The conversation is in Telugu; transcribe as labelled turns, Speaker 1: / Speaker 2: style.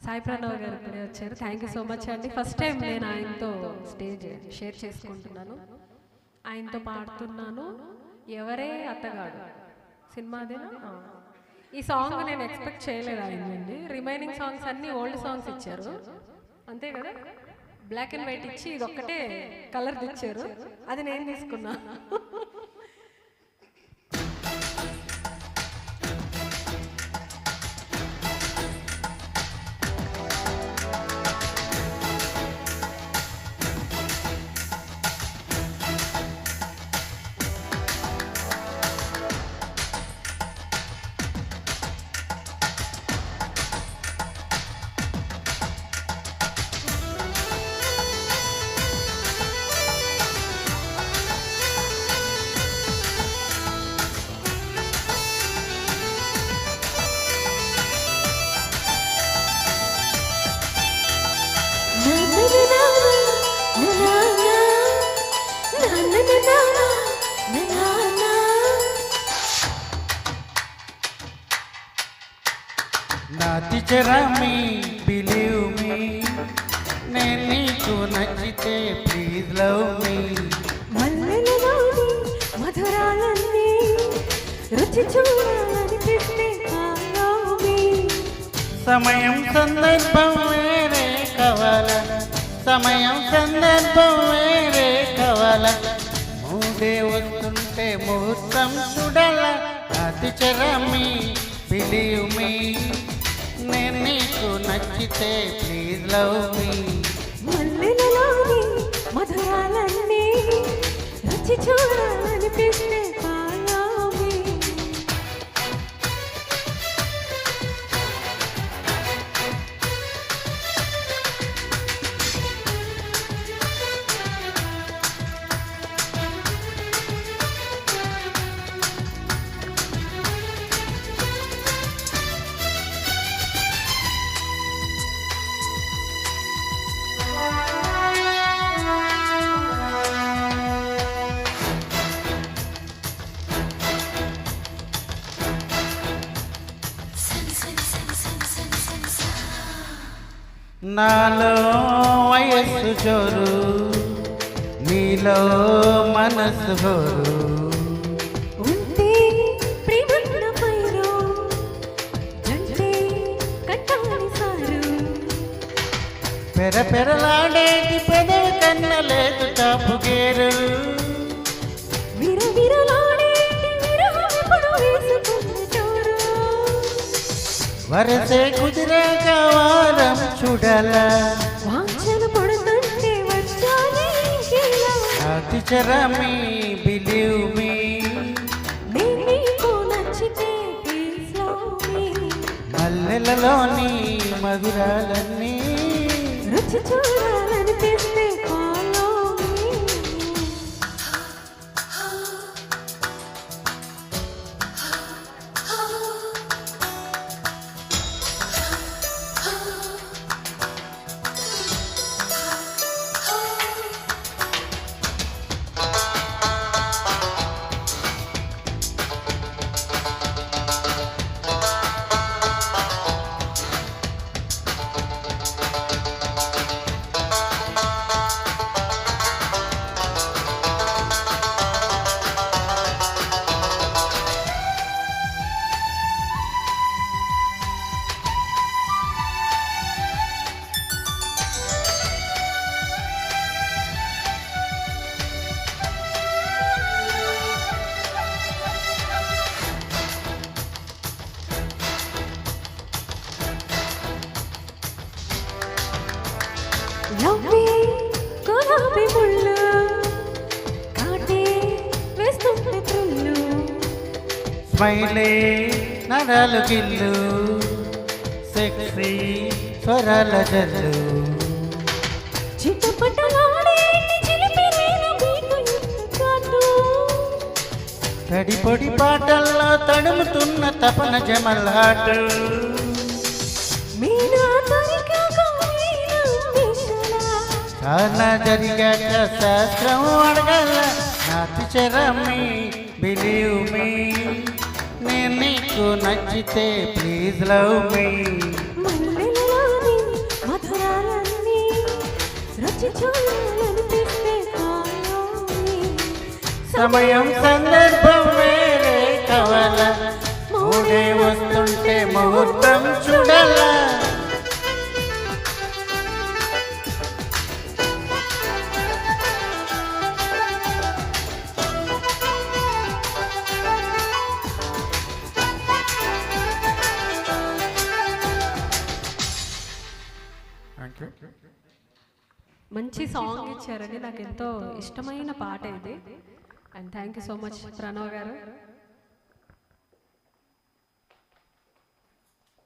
Speaker 1: సాయి ప్రణవ్ గారు ఇప్పుడే వచ్చారు. థ్యాంక్ యూ సో మచ్ అండి. ఫస్ట్ టైం నేను ఆయనతో స్టేజ్ షేర్ చేసుకుంటున్నాను, ఆయనతో పాడుతున్నాను. ఎవరే అత్తగాడు సినిమాదేనా? ఈ సాంగ్ నేను ఎక్స్పెక్ట్ చేయలేదు ఆయనండి. రిమైనింగ్ సాంగ్స్ అన్నీ ఓల్డ్ సాంగ్స్ ఇచ్చారు అంతే కదా, బ్లాక్ అండ్ వైట్ ఇచ్చి ఇది ఒక్కటే కలర్ తెచ్చారు, అది నేను తీసుకున్నా.
Speaker 2: నాతి చెరమి బిలీవ్ మీ, నేను నీకు నచ్చితే ప్లీజ్ లవ్ మీ.
Speaker 3: మల్లెలలోని మధురాలన్నీ రుచి చూడాలనిపిస్తే follow me.
Speaker 2: సమయం సందర్భం వేరే కావాల, సమయం సందర్భం వేరే కావాల, మూడే వస్తుంటే ముహూర్తం చూడాల. నాతి చెరమి బిలీవ్ మీ, నేను నీకు నచ్చితే ప్లీజ్ లవ్ మీ.
Speaker 3: మల్లెలలోని మధురాలన్నీ రుచి చూడాలనిపిస్తే follow me.
Speaker 2: నాలో వయస్సు జోరు, నీలో మనసు హోరు.
Speaker 3: ఉంటే ప్రేమన్న పైరు జంటే కట్టాలి సారు.
Speaker 2: పెరపెరలాడేటి పెదవి కన్న లేదు టాపు గేరు.
Speaker 3: విరవిరలాడేటి విరహమెప్పుడు వేసుకున్న చోరు.
Speaker 2: వరసే కుదిరాక వారం చూడాల,
Speaker 3: వాంఛన పడుతుంటే వచ్చాలి ఇంకెలా.
Speaker 2: నాతి చెరమి బిలీవ్ మీ,
Speaker 3: నేను నీకు నచ్చితే please love me.
Speaker 2: మల్లెలలోని మధురాలన్నీ
Speaker 3: రుచి చూడాలనిపిస్తే follow me. Love me, గులాబీ ముళ్ళు కాటే వేస్తుంటే త్రుళ్ళు.
Speaker 2: స్మైలే నరాలు గిల్లు, సెక్సీ స్వరాల జల్లు.
Speaker 3: చిటపటలాడేటి చిలిపి రేల మీకు ఎత్తుకాటు.
Speaker 2: తడి పొడి పాటల్లో తడుముతున్న తపన జమల్హాటు.
Speaker 3: మీనా తరికాక మీనా దిశలా.
Speaker 2: చాలా జరిగాక శాస్త్రం అడగల. నాతి చెరమి బిలీవ్ మీ, నేను నీకు నచ్చితే ప్లీజ్ లవ్ మీ.
Speaker 3: మల్లెలలోని
Speaker 2: సమయం సందర్భం వేరే కవల మూడే వస్తుంటే ముహూర్తం చూడాల
Speaker 1: మంచి సాంగ్ ఇచ్చారండి, నాకు ఎంతో ఇష్టమైన పాట ఇది. And thank you so much Pranav గారు.